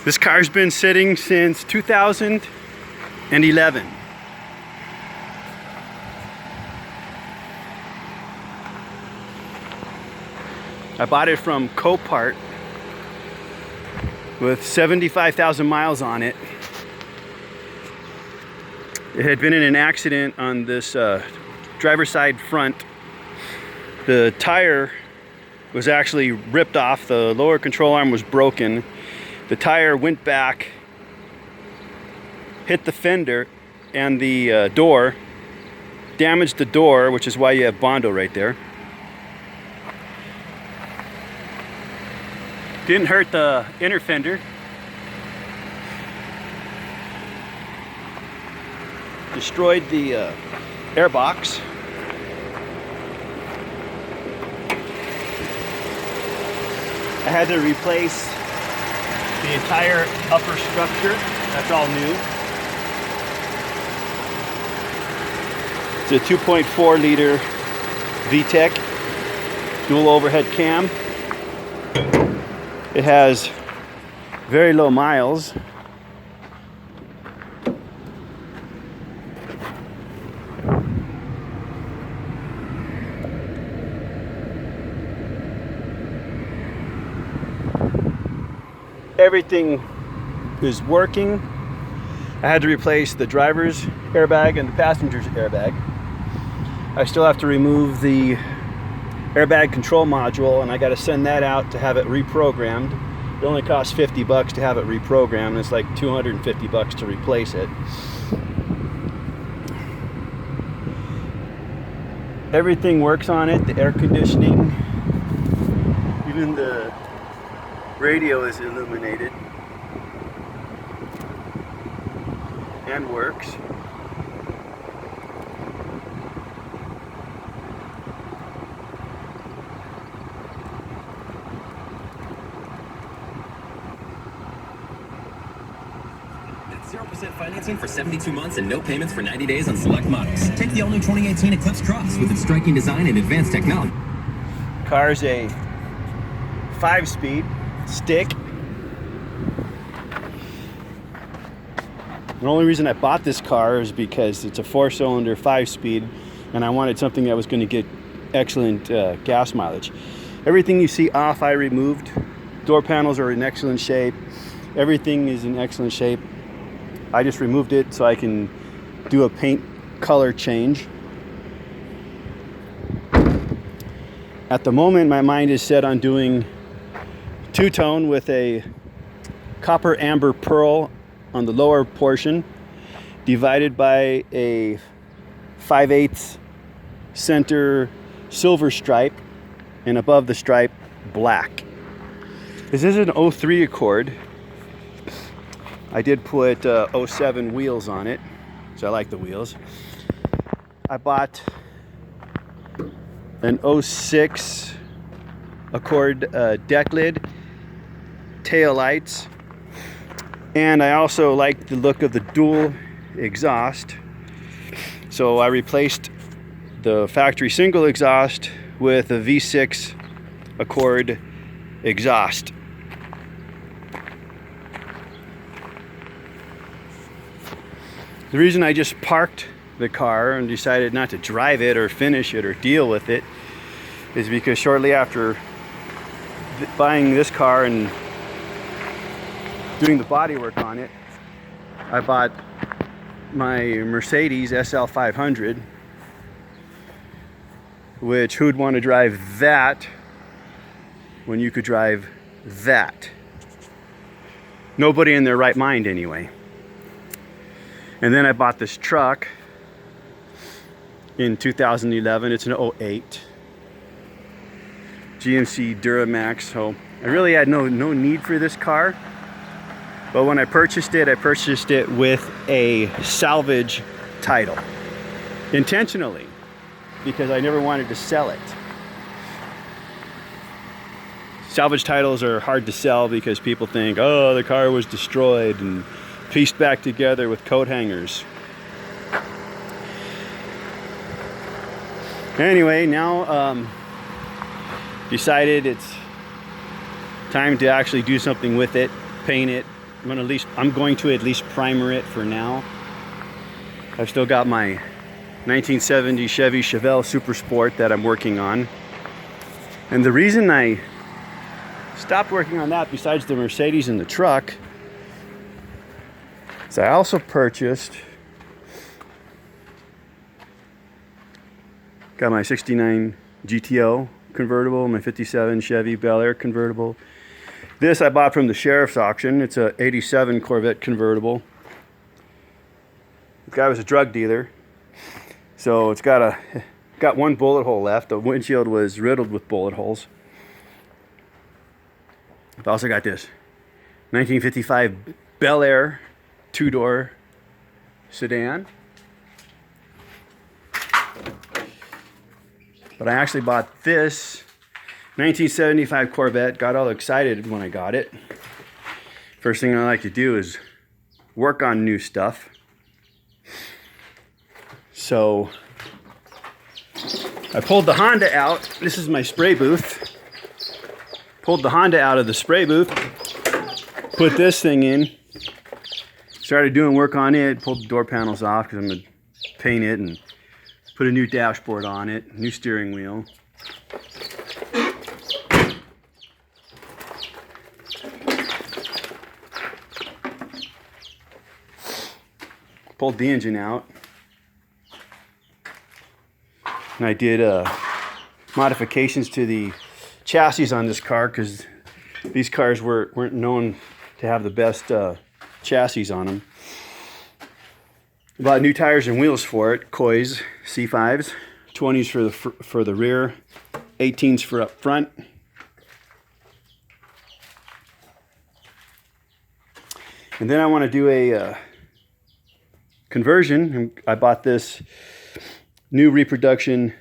This car's been sitting since 2011. I bought it from Copart with 75,000 miles on it. It had been in an accident on this driver's side front. The tire was actually ripped off. The lower control arm was broken. The tire went back, hit the fender and the door, damaged the door, which is why you have Bondo right there. Didn't hurt the inner fender. Destroyed the airbox. I had to replace the entire upper structure. That's all new. It's a 2.4 liter VTEC dual overhead cam. It has very low miles. Everything is working. I had to replace the driver's airbag and the passenger's airbag. I still have to remove the airbag control module, and I got to send that out to have it reprogrammed. It only costs $50 to have it reprogrammed. It's like $250 to replace it. Everything works on it. The air conditioning, even the radio is illuminated and works. That's 0% financing for 72 months and no payments for 90 days on select models. Take the all-new 2018 Eclipse Cross with its striking design and advanced technology. Car's a 5-speed stick. The only reason I bought this car is because it's a 4-cylinder 5-speed, and I wanted something that was going to get excellent gas mileage. Everything you see off, I removed. Door panels are in excellent shape. Everything is in excellent shape. I just removed it so I can do a paint color change. At the moment, my mind is set on doing two-tone with a copper amber pearl on the lower portion, divided by a 5/8 center silver stripe, and above the stripe black. This is an 03 Accord. I did put 07 wheels on it, so I like the wheels. I bought an 06 Accord deck lid, tail lights, and I also like the look of the dual exhaust, so I replaced the factory single exhaust with a V6 Accord exhaust. The reason I just parked the car and decided not to drive it or finish it or deal with it is because shortly after buying this car and doing the body work on it, I bought my Mercedes SL 500, which who'd want to drive that when you could drive that? Nobody in their right mind anyway. And then I bought this truck in 2011. It's an 08 GMC Duramax. So I really had no need for this car. But when I purchased it with a salvage title. Intentionally, because I never wanted to sell it. Salvage titles are hard to sell because people think, oh, the car was destroyed and pieced back together with coat hangers. Anyway, now decided it's time to actually do something with it, paint it, I'm going to at least primer it for now. I've still got my 1970 Chevy Chevelle Super Sport that I'm working on. And the reason I stopped working on that, besides the Mercedes and the truck, is I also purchased, got my 69 GTO convertible, my 57 Chevy Bel Air convertible. This I bought from the sheriff's auction. It's a 87 Corvette convertible. The guy was a drug dealer, so it's got one bullet hole left. The windshield was riddled with bullet holes. I've also got this 1955 Bel Air two-door sedan. But I actually bought this 1975 Corvette. Got all excited when I got it. First thing I like to do is work on new stuff. So I pulled the Honda out. This is my spray booth. Pulled the Honda out of the spray booth. Put this thing in. Started doing work on it. Pulled the door panels off because I'm going to paint it and put a new dashboard on it. New steering wheel. Pulled the engine out. And I did modifications to the chassis on this car because these cars weren't known to have the best chassis on them. Bought new tires and wheels for it. Kois C5s, 20s for the rear, 18s for up front. And then I want to do a conversion. I bought this new reproduction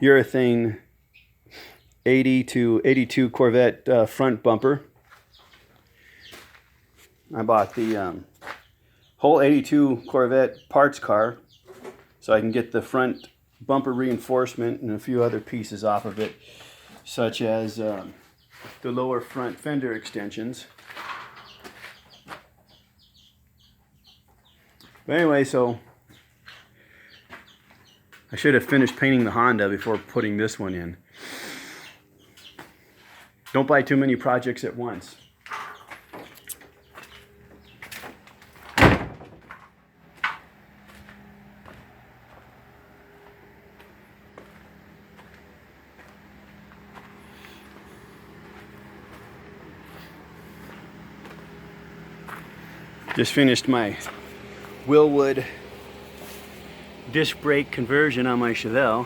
urethane 80 to 82 Corvette front bumper. I bought the whole 82 Corvette parts car so I can get the front bumper reinforcement and a few other pieces off of it, such as the lower front fender extensions. But anyway, so I should have finished painting the Honda before putting this one in. Don't buy too many projects at once. Just finished my Willwood disc brake conversion on my Chevelle.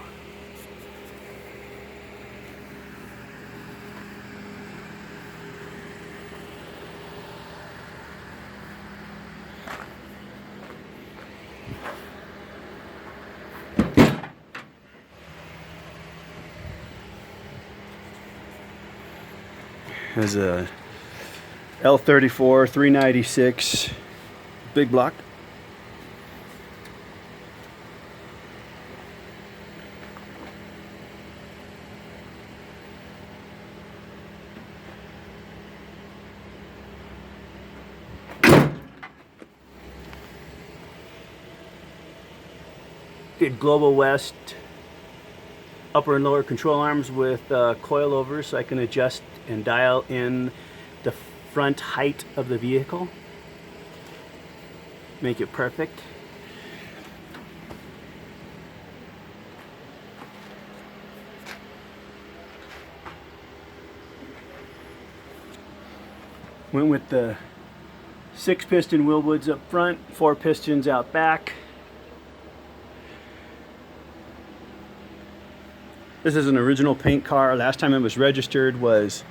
There's a L34 396 big block. Did Global West upper and lower control arms with coilovers so I can adjust and dial in the front height of the vehicle. Make it perfect. Went with the 6-piston Willwoods up front, 4 pistons out back. This is an original paint car. Last time it was registered was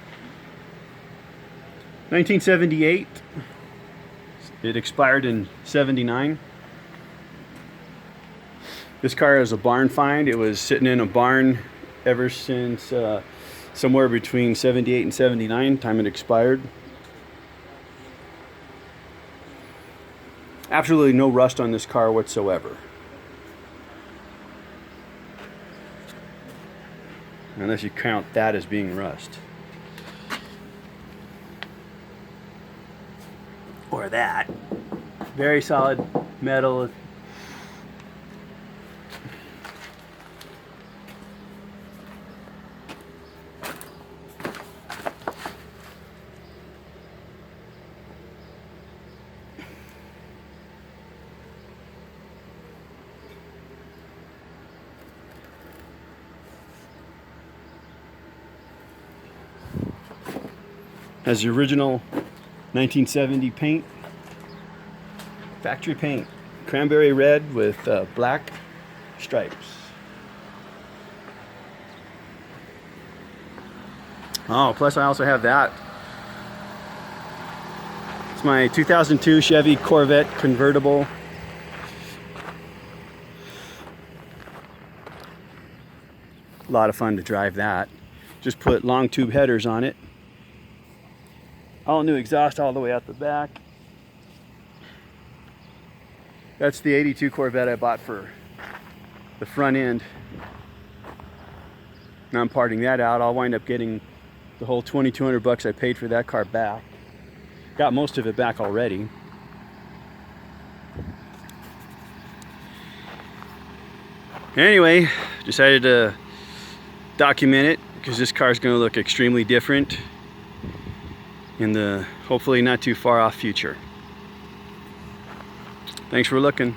1978. It expired in 79. This car is a barn find. It was sitting in a barn ever since somewhere between 78 and 79, time it expired. Absolutely no rust on this car whatsoever. Unless you count that as being rust. or that. Very solid metal. Has the original 1970 paint, factory paint, cranberry red with black stripes. Oh, plus I also have that. It's my 2002 Chevy Corvette convertible. A lot of fun to drive that. Just put long tube headers on it. All new exhaust all the way out the back. That's the 82 Corvette I bought for the front end. Now I'm parting that out. I'll wind up getting the whole $2,200 I paid for that car back. Got most of it back already. Anyway, decided to document it because this car is going to look extremely different in the hopefully not too far off future. Thanks for looking.